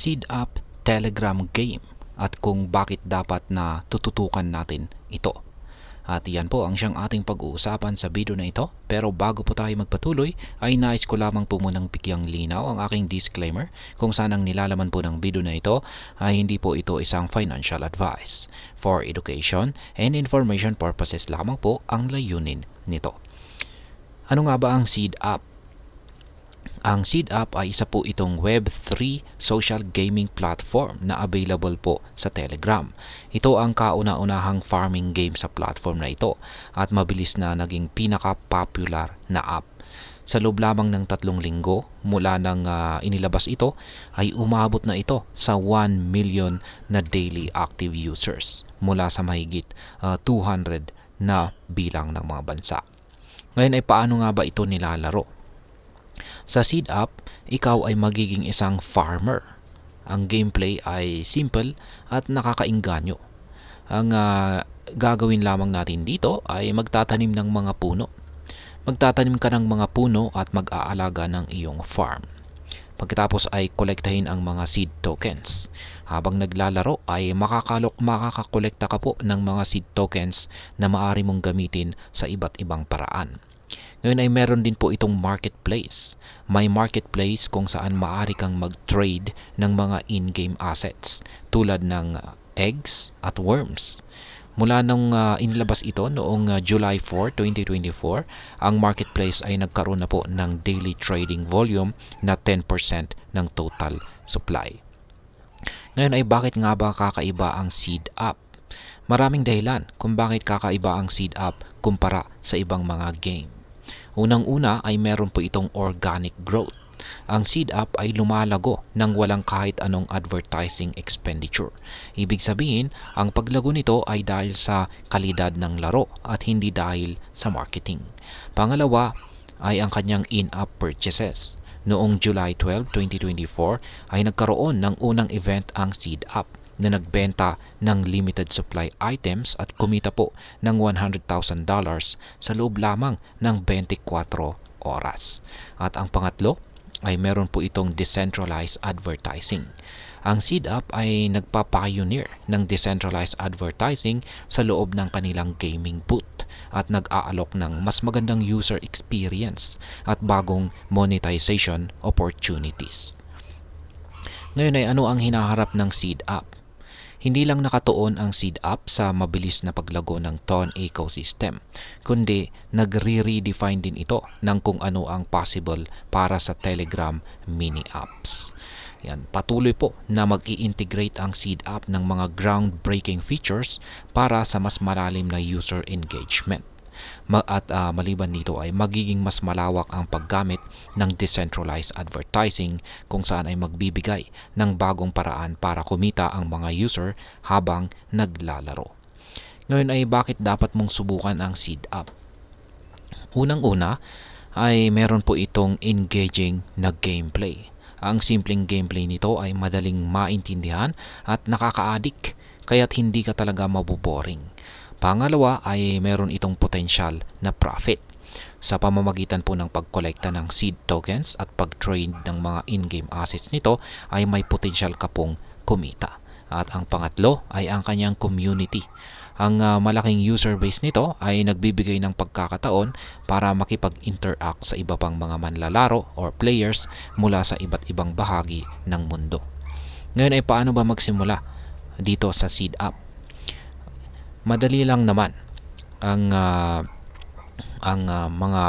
Seed Up Telegram game at kung bakit dapat na tututukan natin ito. At yan po ang siyang ating pag-uusapan sa video na ito. Pero bago po tayo magpatuloy ay nais ko lamang po munang bigyang linaw ang aking disclaimer kung saan ang nilalaman po ng video na ito ay hindi po ito isang financial advice. For education and information purposes lamang po ang layunin nito. Ano nga ba ang Seed Up? Ang Seed Up ay isa po itong Web3 social gaming platform na available po sa Telegram. Ito ang kauna-unahang farming game sa platform na ito at mabilis na naging pinaka-popular na app. Sa loob lamang ng 3 linggo mula nang inilabas ito ay umabot na ito sa 1 million na daily active users mula sa mahigit 200 na bilang ng mga bansa. Ngayon ay paano nga ba ito nilalaro? Sa Seed Up, ikaw ay magiging isang farmer. Ang gameplay ay simple at nakakainganyo. Ang gagawin lamang natin dito ay magtatanim ng mga puno. Magtatanim ka ng mga puno at mag-aalaga ng iyong farm. Pagkatapos ay kolektahin ang mga seed tokens. Habang naglalaro ay makakakolekta ka po ng mga seed tokens na maaari mong gamitin sa iba't ibang paraan. Ngayon ay meron din po itong marketplace. May marketplace kung saan maaari kang mag-trade ng mga in-game assets tulad ng eggs at worms. Mula nung inilabas ito noong July 4, 2024, ang marketplace ay nagkaroon na po ng daily trading volume na 10% ng total supply. Ngayon ay bakit nga ba kakaiba ang Seed Up? Maraming dahilan kung bakit kakaiba ang Seed Up kumpara sa ibang mga game. Unang-una ay meron po itong organic growth. Ang Seed Up ay lumalago nang walang kahit anong advertising expenditure. Ibig sabihin, ang paglago nito ay dahil sa kalidad ng laro at hindi dahil sa marketing. Pangalawa ay ang kanyang in-app purchases. Noong July 12, 2024 ay nagkaroon ng unang event ang Seed Up na nagbenta ng limited supply items at kumita po ng $100,000 sa loob lamang ng 24 oras. At ang pangatlo ay meron po itong decentralized advertising. Ang Seed Up ay nagpa-pioneer ng decentralized advertising sa loob ng kanilang gaming booth at nag-aalok ng mas magandang user experience at bagong monetization opportunities. Ngayon ay ano ang hinaharap ng Seed Up? Hindi lang nakatuon ang Seed Up sa mabilis na paglago ng TON ecosystem, kundi nagre-redefine din ito ng kung ano ang possible para sa Telegram mini apps. Yan, patuloy po na mag-i-integrate ang Seed Up ng mga groundbreaking features para sa mas malalim na user engagement. At maliban dito ay magiging mas malawak ang paggamit ng decentralized advertising kung saan ay magbibigay ng bagong paraan para kumita ang mga user habang naglalaro. Ngayon ay bakit dapat mong subukan ang Seed Up? Unang-una ay meron po itong engaging na gameplay. Ang simpleng gameplay nito ay madaling maintindihan at nakaka-addict kaya't hindi ka talaga maboboring. Pangalawa ay meron itong potensyal na profit sa pamamagitan po ng pagkolekta ng seed tokens at pag-trade ng mga in-game assets nito ay may potensyal ka pong kumita. At ang pangatlo ay ang kanyang community. Ang malaking user base nito ay nagbibigay ng pagkakataon para makipag-interact sa iba pang mga manlalaro or players mula sa iba't ibang bahagi ng mundo. Ngayon ay paano ba magsimula dito sa Seed Up? Madali lang naman ang mga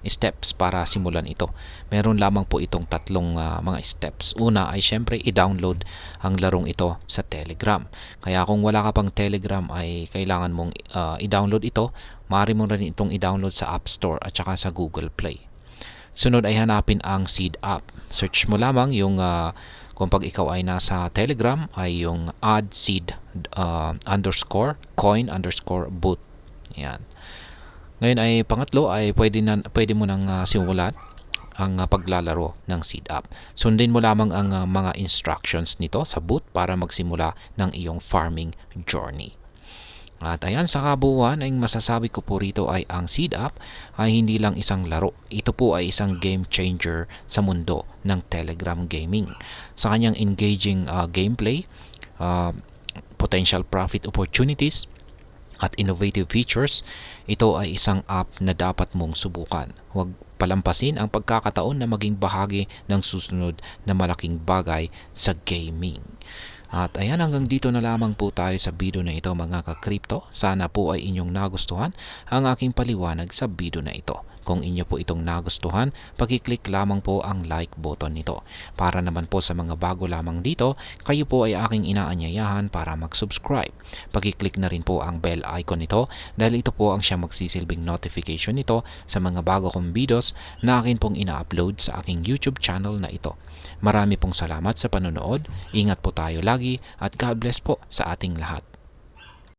steps para simulan ito. Meron lamang po itong tatlong mga steps. Una ay syempre i-download ang larong ito sa Telegram. Kaya kung wala ka pang Telegram ay kailangan mong i-download ito. Maaari mo rin itong i-download sa App Store at saka sa Google Play. Sunod ay hanapin ang Seed Up. Search mo lamang yung kung pag ikaw ay nasa Telegram ay yung @seed _coin _boot. Yan. Ngayon ay pangatlo ay pwede mo nang simulan ang paglalaro ng Seed Up. Sundin mo lamang ang mga instructions nito sa boot para magsimula ng iyong farming journey. At ayan, sa kabuuan ay masasabi ko po rito ay ang Seed App ay hindi lang isang laro. Ito po ay isang game changer sa mundo ng Telegram gaming. Sa kanyang engaging gameplay, uh, potential profit opportunities, at innovative features, ito ay isang app na dapat mong subukan. Huwag palampasin ang pagkakataon na maging bahagi ng susunod na malaking bagay sa gaming. At ayan, hanggang dito na lamang po tayo sa video na ito mga ka-crypto. Sana po ay inyong nagustuhan ang aking paliwanag sa video na ito. Kung inyo po itong nagustuhan, pag-click lamang po ang like button nito. Para naman po sa mga bago lamang dito, kayo po ay aking inaanyayahan para mag-subscribe. Pag-click na rin po ang bell icon nito dahil ito po ang siyang magsisilbing notification nito sa mga bago kong videos na akin pong ina-upload sa aking YouTube channel na ito. Marami pong salamat sa panonood. Ingat po tayo lagi at God bless po sa ating lahat.